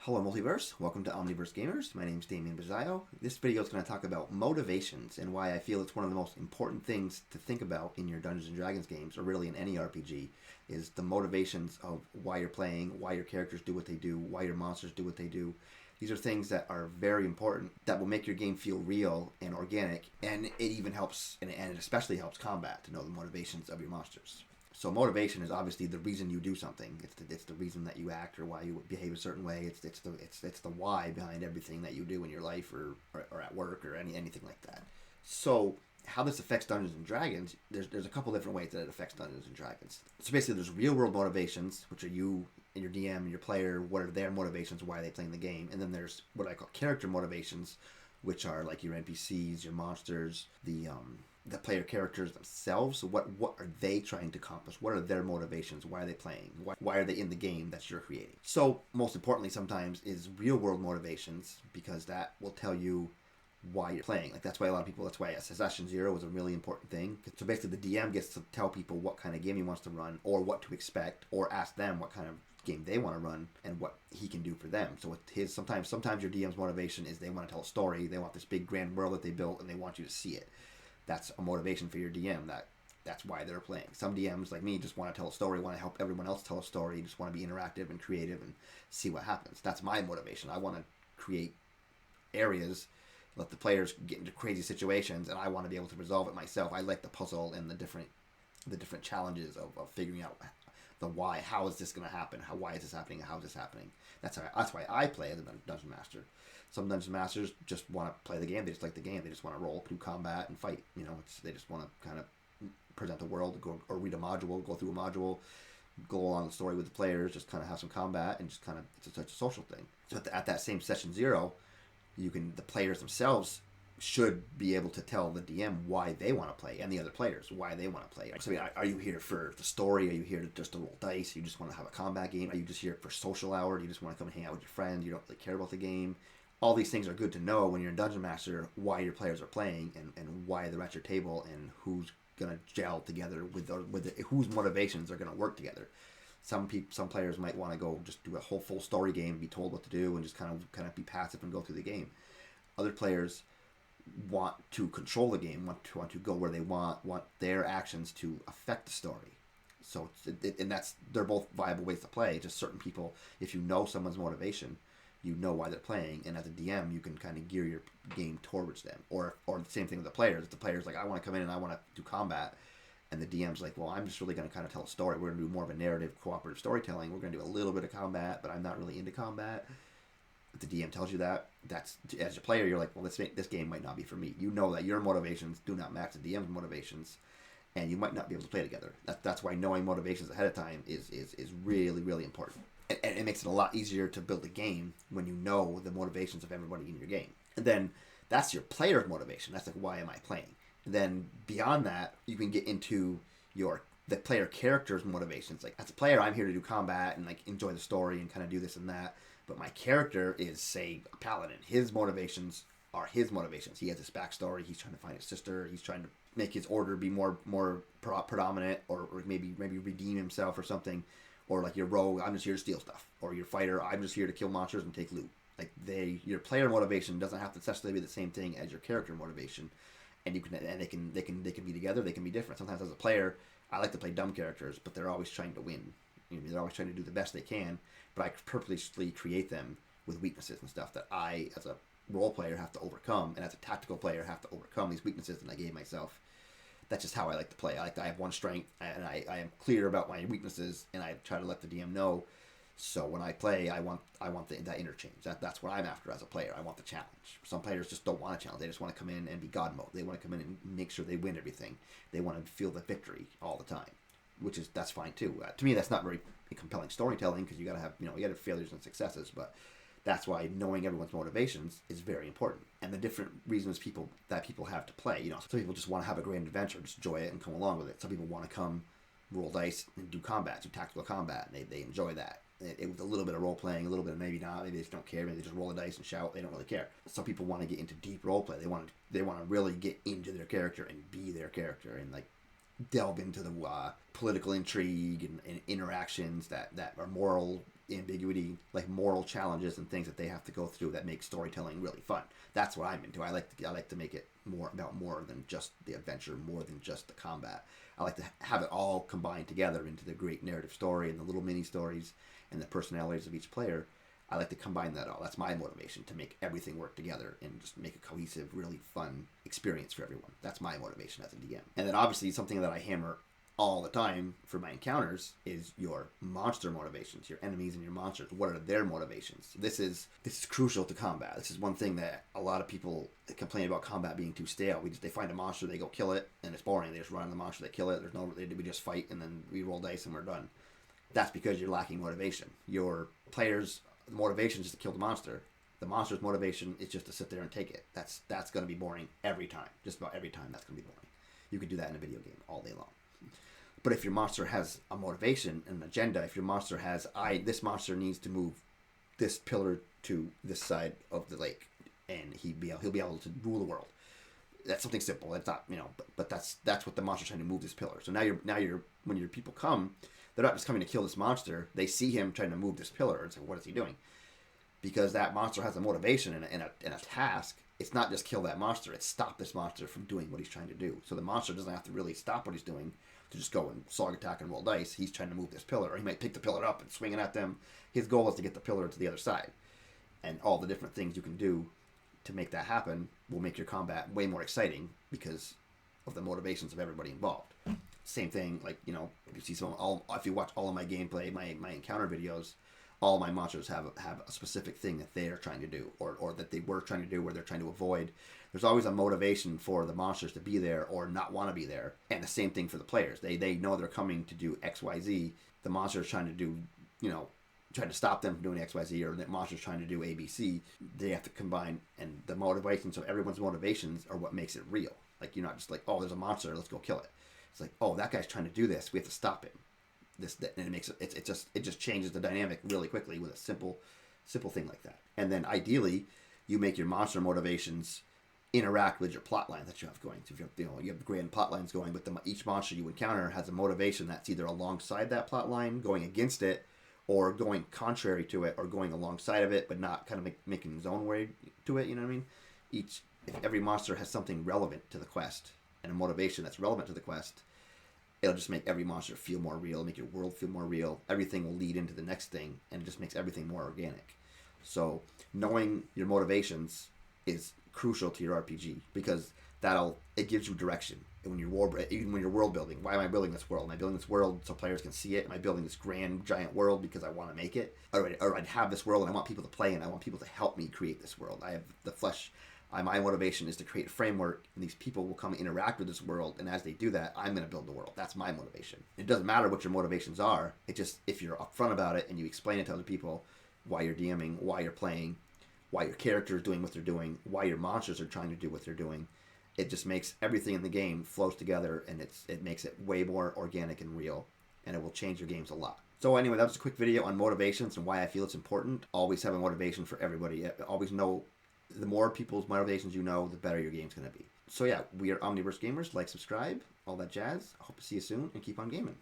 Hello Multiverse, welcome to Omniverse Gamers. My name is Damien Bizzaio. This video is going to talk about motivations and why I feel it's one of the most important things to think about in your Dungeons & Dragons games, or really in any RPG, is the motivations of why you're playing, why your characters do what they do, why your monsters do what they do. These are things that are very important that will make your game feel real and organic, and it even helps, and it especially helps combat to know the motivations of your monsters. So motivation is obviously the reason you do something. It's the reason that you act or why you behave a certain way. It's the why behind everything that you do in your life or at work or anything like that. So how this affects Dungeons and Dragons, there's a couple different ways that it affects Dungeons and Dragons. So basically, there's real world motivations, which are you and your DM and your player. What are their motivations? Why are they playing the game? And then there's what I call character motivations, which are like your NPCs, your monsters, the player characters themselves. So what are they trying to accomplish? What are their motivations? Why are they playing? Why are they in the game that you're creating? So most importantly sometimes is real world motivations, because that will tell you why you're playing. Like that's why Session Zero is a really important thing. So basically the DM gets to tell people what kind of game he wants to run or what to expect, or ask them what kind of game they want to run and what he can do for them. So with his sometimes your DM's motivation is they want to tell a story. They want this big grand world that they built and they want you to see it. That's a motivation for your DM. That's why they're playing. Some DMs like me just want to tell a story, want to help everyone else tell a story, just want to be interactive and creative and see what happens. That's my motivation. I want to create areas, let the players get into crazy situations, and I want to be able to resolve it myself. I like the puzzle and the different challenges of figuring out the why. How is this going to happen? Why is this happening? How is this happening? That's why I play as a dungeon master. Some dungeon masters just want to play the game. They just like the game. They just want to roll, do combat, and fight. They just want to kind of present the world, or read a module, go through a module, go along the story with the players, just kind of have some combat, and just kind of it's such a social thing. So at that same session zero, the players themselves should be able to tell the DM why they want to play, and the other players why they want to play. So, are you here for the story? Are you here to roll dice? You just want to have a combat game? Are you just here for social hour? Do you just want to come and hang out with your friends? You don't really care about the game? All these things are good to know when you're in Dungeon Master, why your players are playing and why they're at your table and who's going to gel together whose motivations are going to work together. Some players might want to go just do a whole full story game, be told what to do, and just kind of be passive and go through the game. Other players want to control the game, want to go where they want their actions to affect the story. So they're both viable ways to play. Just certain people, if you know someone's motivation, you know why they're playing, and as a DM, you can kind of gear your game towards them. Or the same thing with the players. If the player's like, I want to come in and I want to do combat, and the DM's like, well, I'm just really going to kind of tell a story. We're going to do more of a narrative, cooperative storytelling. We're going to do a little bit of combat, but I'm not really into combat. If the DM tells you that, as a player, you're like, well, this game might not be for me. You know that your motivations do not match the DM's motivations, and you might not be able to play together. That's why knowing motivations ahead of time is really, really important. And it makes it a lot easier to build a game when you know the motivations of everybody in your game. And then that's your player's motivation. That's like, why am I playing? And then beyond that, you can get into the player character's motivations. Like, as a player, I'm here to do combat and like enjoy the story and kind of do this and that. But my character is, say, a paladin. His motivations are his motivations. He has this backstory. He's trying to find his sister. He's trying to make his order be more predominant, or maybe redeem himself or something. Or like your rogue, I'm just here to steal stuff. Or your fighter, I'm just here to kill monsters and take loot. Like your player motivation doesn't have to necessarily be the same thing as your character motivation, and they can be together. They can be different. Sometimes as a player, I like to play dumb characters, but they're always trying to win. They're always trying to do the best they can, but I purposely create them with weaknesses and stuff that I, as a role player, have to overcome, and as a tactical player, have to overcome these weaknesses that I gave myself. That's just how I like to play. I have one strength, and I am clear about my weaknesses, and I try to let the DM know. So when I play, I want that interchange. That's what I'm after as a player. I want the challenge. Some players just don't want a challenge. They just want to come in and be God mode. They want to come in and make sure they win everything. They want to feel the victory all the time, that's fine too. To me, that's not very compelling storytelling, because you got to have failures and successes, but that's why knowing everyone's motivations is very important, and the different reasons people have to play. Some people just want to have a grand adventure, just enjoy it and come along with it. Some people want to come roll dice and do tactical combat, and they enjoy that. It with a little bit of role playing, a little bit of maybe not, maybe they just don't care, maybe they just roll the dice and shout. They don't really care. Some people want to get into deep role play. They want to really get into their character and be their character, and like delve into the political intrigue and interactions that are moral ambiguity, like moral challenges and things that they have to go through that make storytelling really fun. That's what I'm into. I like to make it more than just the adventure, more than just the combat. I like to have it all combined together into the great narrative story and the little mini stories and the personalities of each player. I like to combine that all. That's my motivation, to make everything work together and just make a cohesive, really fun experience for everyone. That's my motivation as a DM. And then obviously something that I hammer all the time for my encounters is your monster motivations, your enemies and your monsters. What are their motivations? This is crucial to combat. This is one thing that a lot of people complain about combat being too stale. They find a monster, they go kill it, and it's boring. They just run on the monster, they kill it. We just fight, and then we roll dice and we're done. That's because you're lacking motivation. Your players' motivation is to kill the monster. The monster's motivation is just to sit there and take it. That's going to be boring every time. Just about every time that's going to be boring. You could do that in a video game all day long. But if your monster has a motivation and an agenda, if your monster has, this monster needs to move this pillar to this side of the lake, and he'll be able to rule the world. That's something simple. That's not, but that's what the monster's trying to move this pillar. So now when your people come, they're not just coming to kill this monster. They see him trying to move this pillar and say, what is he doing? Because that monster has a motivation and a task. It's not just kill that monster. It's stop this monster from doing what he's trying to do. So the monster doesn't have to really stop what he's doing to just go and slog attack and roll dice. He's trying to move this pillar, or he might pick the pillar up and swing it at them. His goal is to get the pillar to the other side. And all the different things you can do to make that happen will make your combat way more exciting because of the motivations of everybody involved. Same thing, like, if you see if you watch all of my gameplay, my encounter videos, all my monsters have a specific thing that they are trying to do, or that they were trying to do, or they're trying to avoid. There's always a motivation for the monsters to be there or not want to be there. And the same thing for the players. They know they're coming to do X, Y, Z. The monster is trying to do, trying to stop them from doing X, Y, Z, or the monster is trying to do A, B, C. They have to combine, and the motivations of everyone's motivations are what makes it real. Like, you're not just like, oh, there's a monster, let's go kill it. It's like, oh, that guy's trying to do this, we have to stop him. And it makes it just changes the dynamic really quickly with a simple thing like that. And then ideally, you make your monster motivations interact with your plot line that you have going. So if you have grand plot lines going, but each monster you encounter has a motivation that's either alongside that plot line, going against it, or going contrary to it, or going alongside of it, but not kind of making his own way to it. You know what I mean? If every monster has something relevant to the quest and a motivation that's relevant to the quest, it'll just make every monster feel more real, make your world feel more real. Everything will lead into the next thing, and it just makes everything more organic. So knowing your motivations is crucial to your RPG, because it gives you direction. And even when you're world building, why am I building this world? Am I building this world so players can see it? Am I building this grand giant world because I want to make it? Or I have this world and I want people to play, and I want people to help me create this world. I have the flesh. My motivation is to create a framework, and these people will come and interact with this world, and as they do that, I'm going to build the world. That's my motivation. It doesn't matter what your motivations are. It just, if you're upfront about it and you explain it to other people, why you're DMing, why you're playing, why your character is doing what they're doing, why your monsters are trying to do what they're doing, it just makes everything in the game flows together, and it makes it way more organic and real, and it will change your games a lot. So anyway, that was a quick video on motivations and why I feel it's important. Always have a motivation for everybody. Always know, the more people's motivations you know, the better your game's going to be. So yeah, we are Omniverse Gamers. Like, subscribe, all that jazz. I hope to see you soon, and keep on gaming.